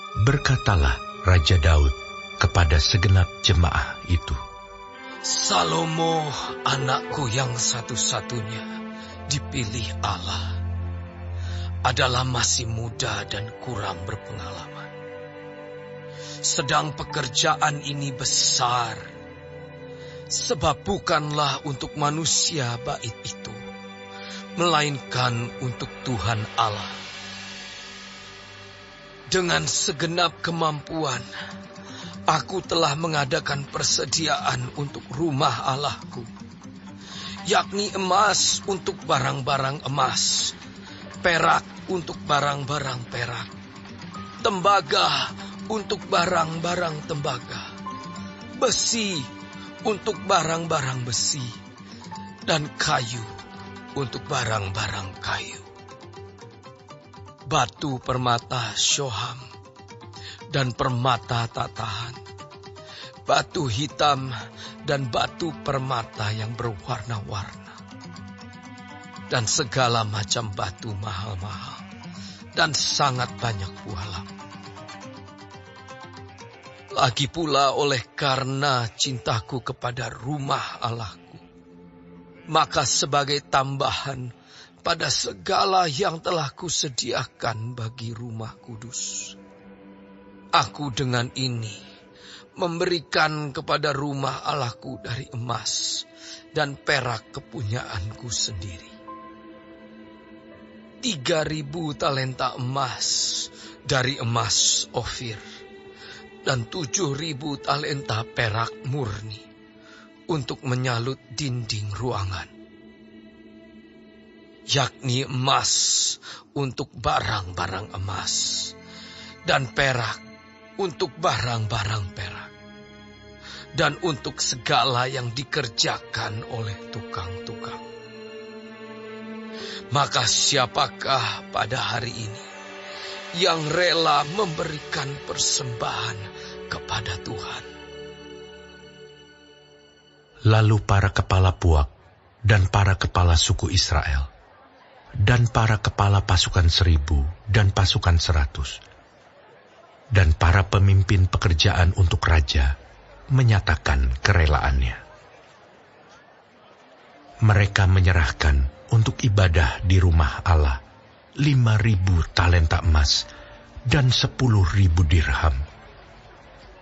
Berkatalah Raja Daud kepada segenap jemaah itu, Salomo, anakku yang satu-satunya dipilih Allah, adalah masih muda dan kurang berpengalaman. Sedang pekerjaan ini besar, sebab bukanlah untuk manusia bait itu, melainkan untuk Tuhan Allah. Dengan segenap kemampuan, aku telah mengadakan persediaan untuk rumah Allahku, yakni emas untuk barang-barang emas, perak untuk barang-barang perak, tembaga untuk barang-barang tembaga, besi untuk barang-barang besi, dan kayu untuk barang-barang kayu. Batu permata Shoham dan permata tatahan, batu hitam dan batu permata yang berwarna-warna, dan segala macam batu mahal-mahal, dan sangat banyak buah lampu. Lagi pula oleh karena cintaku kepada rumah Allahku, maka sebagai tambahan pada segala yang telah kusediakan bagi rumah kudus, aku dengan ini memberikan kepada rumah Allahku dari emas dan perak kepunyaanku sendiri 3.000 talenta emas dari emas Ofir, dan 7.000 talenta perak murni untuk menyalut dinding ruangan, yakni emas untuk barang-barang emas, dan perak untuk barang-barang perak, dan untuk segala yang dikerjakan oleh tukang-tukang. Maka siapakah pada hari ini yang rela memberikan persembahan kepada Tuhan? Lalu para kepala puak dan para kepala suku Israel, dan para kepala pasukan 1.000 dan pasukan 100, dan para pemimpin pekerjaan untuk raja menyatakan kerelaannya. Mereka menyerahkan untuk ibadah di rumah Allah 5.000 talenta emas dan 10.000 dirham,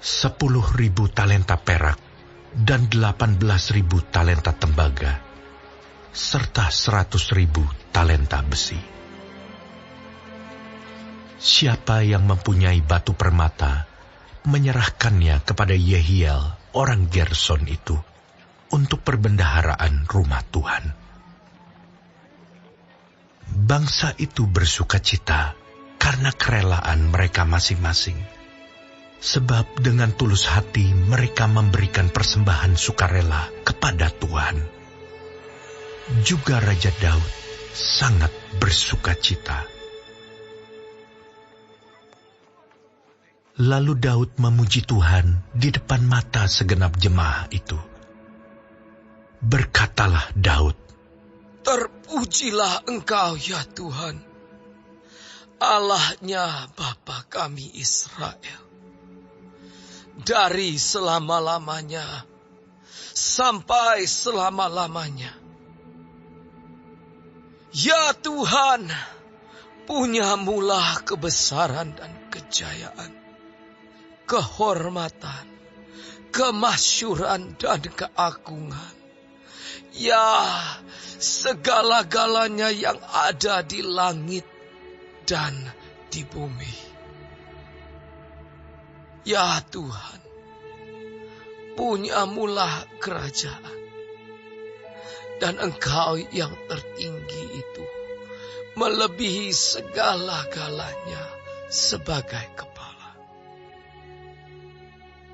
10.000 talenta perak dan 18.000 talenta tembaga, serta 100.000 talenta besi. Siapa yang mempunyai batu permata, menyerahkannya kepada Yehiel, orang Gerson itu, untuk perbendaharaan rumah Tuhan. Bangsa itu bersukacita karena kerelaan mereka masing-masing, sebab dengan tulus hati mereka memberikan persembahan sukarela kepada Tuhan. Juga Raja Daud sangat bersukacita. Lalu Daud memuji Tuhan di depan mata segenap jemaah itu. Berkatalah Daud, Terpujilah Engkau ya Tuhan, Allahnya Bapa kami Israel, dari selama-lamanya sampai selama-lamanya. Ya Tuhan, punyamulah kebesaran dan kejayaan, kehormatan, kemasyuran dan keagungan. Ya, segala-galanya yang ada di langit dan di bumi. Ya Tuhan, punyamulah kerajaan, dan Engkau yang tertinggi itu melebihi segala-galanya sebagai kepala.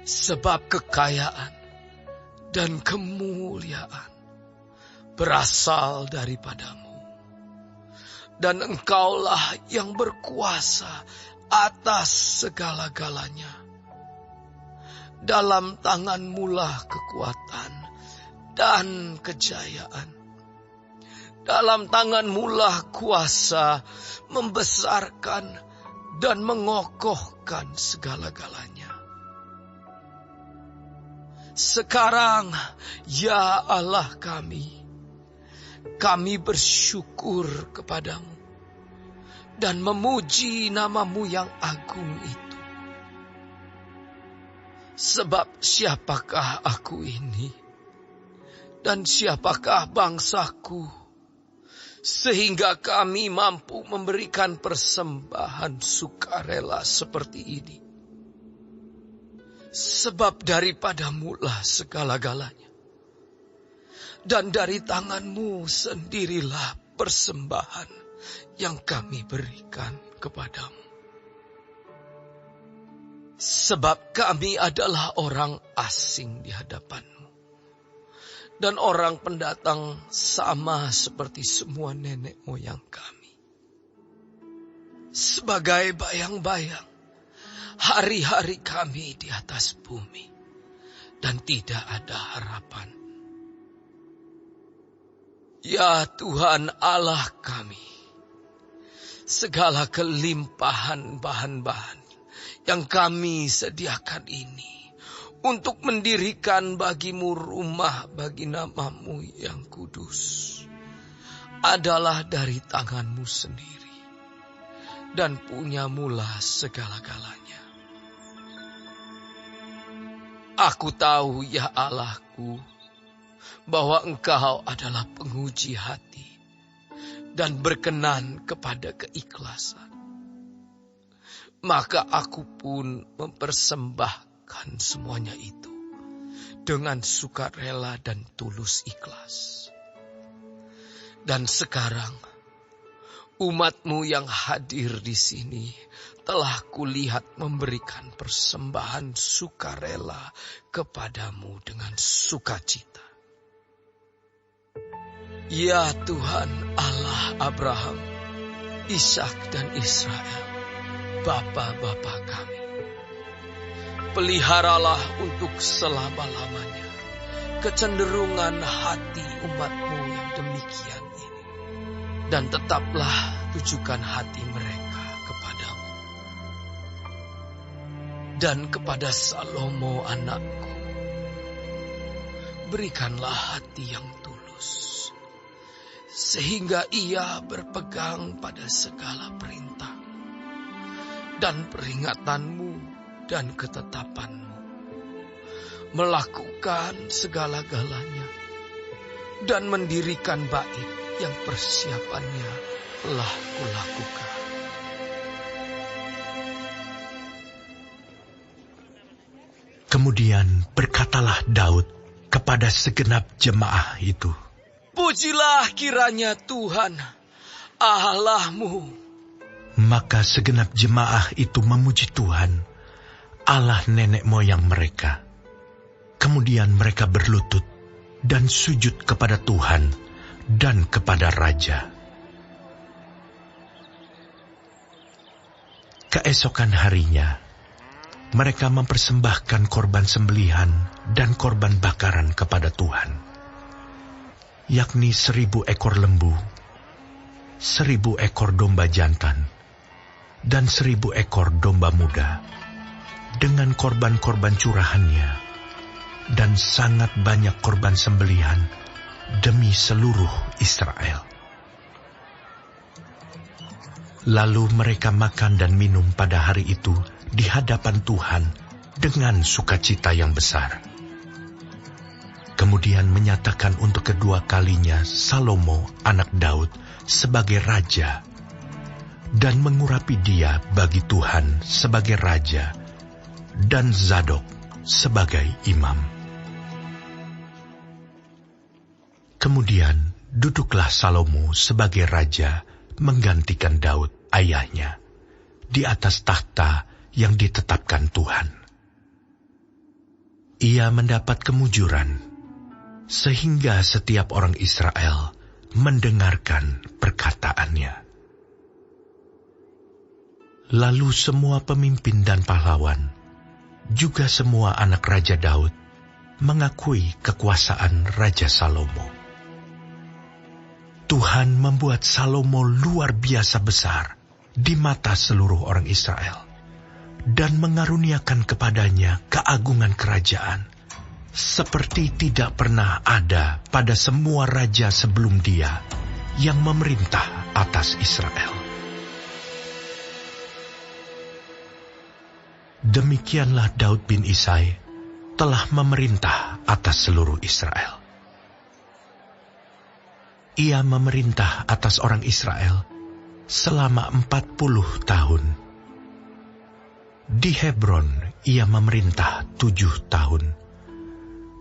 Sebab kekayaan dan kemuliaan berasal daripadamu, dan Engkaulah yang berkuasa atas segala-galanya. Dalam tangan-Mulah kekuatan dan kejayaan. Dalam tangan-Mulah kuasa membesarkan dan mengokohkan segala-galanya. Sekarang, ya Allah kami bersyukur kepadamu dan memuji nama-Mu yang agung itu. Sebab siapakah aku ini dan siapakah bangsaku, sehingga kami mampu memberikan persembahan sukarela seperti ini. Sebab daripada-Mu lah segala-galanya, dan dari tangan-Mu sendirilah persembahan yang kami berikan kepadamu. Sebab kami adalah orang asing di hadapan-Mu, dan orang pendatang sama seperti semua nenek moyang kami. Sebagai bayang-bayang hari-hari kami di atas bumi, dan tidak ada harapan. Ya Tuhan Allah kami, segala kelimpahan bahan-bahan yang kami sediakan ini untuk mendirikan bagi-Mu rumah bagi nama-Mu yang kudus adalah dari tangan-Mu sendiri, dan punya-Mu lah segala-galanya. Aku tahu, ya Allahku, bahwa Engkau adalah penguji hati dan berkenan kepada keikhlasan. Maka aku pun mempersembahkan semuanya itu dengan sukarela dan tulus ikhlas. Dan sekarang, umat-Mu yang hadir di sini telah kulihat memberikan persembahan sukarela kepadamu dengan sukacita. Ya Tuhan Allah Abraham, Ishak dan Israel, bapa-bapa kami, peliharalah untuk selama-lamanya kecenderungan hati umat-Mu yang demikian ini, dan tetaplah tujukan hati mereka kepadamu. Dan kepada Salomo anakku, berikanlah hati yang tulus, sehingga ia berpegang pada segala perintah dan peringatan-Mu dan ketetapan-Mu, melakukan segala-galanya, dan mendirikan bait yang persiapannya telah kulakukan. Kemudian berkatalah Daud kepada segenap jemaah itu, Pujilah kiranya Tuhan, Allah-Mu. Maka segenap jemaah itu memuji Tuhan, Allah nenek moyang mereka. Kemudian mereka berlutut dan sujud kepada Tuhan dan kepada Raja. Keesokan harinya, mereka mempersembahkan korban sembelihan dan korban bakaran kepada Tuhan, yakni 1.000 ekor lembu, 1.000 ekor domba jantan, dan 1.000 ekor domba muda, dengan korban-korban curahannya, dan sangat banyak korban sembelihan demi seluruh Israel. Lalu mereka makan dan minum pada hari itu di hadapan Tuhan dengan sukacita yang besar. Kemudian menyatakan untuk kedua kalinya Salomo anak Daud sebagai raja, dan mengurapi dia bagi Tuhan sebagai raja, dan Zadok sebagai imam. Kemudian duduklah Salomo sebagai raja menggantikan Daud ayahnya di atas takhta yang ditetapkan Tuhan. Ia mendapat kemujuran, sehingga setiap orang Israel mendengarkan perkataannya. Lalu semua pemimpin dan pahlawan, juga semua anak Raja Daud, mengakui kekuasaan Raja Salomo. Tuhan membuat Salomo luar biasa besar di mata seluruh orang Israel, dan mengaruniakan kepadanya keagungan kerajaan, seperti tidak pernah ada pada semua raja sebelum dia yang memerintah atas Israel. Demikianlah Daud bin Isai telah memerintah atas seluruh Israel. Ia memerintah atas orang Israel selama 40 tahun. Di Hebron ia memerintah 7 tahun,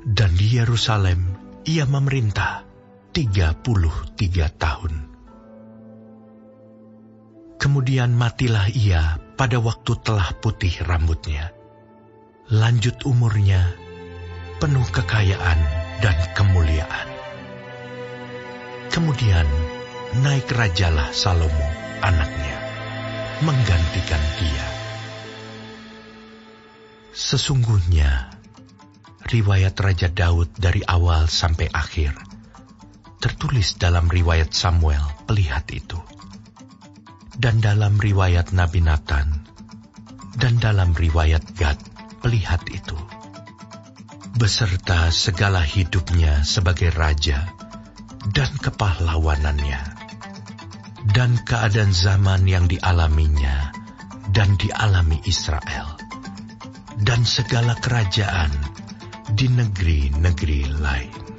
dan di Yerusalem ia memerintah 33 tahun. Kemudian matilah ia pada waktu telah putih rambutnya. Lanjut umurnya, penuh kekayaan dan kemuliaan. Kemudian naik rajalah Salomo, anaknya, menggantikan dia. Sesungguhnya, riwayat Raja Daud dari awal sampai akhir tertulis dalam riwayat Samuel pelihat itu, dan dalam riwayat Nabi Nathan, dan dalam riwayat Gad pelihat itu, beserta segala hidupnya sebagai raja dan kepahlawanannya, dan keadaan zaman yang dialaminya dan dialami Israel, dan segala kerajaan di negeri-negeri lain.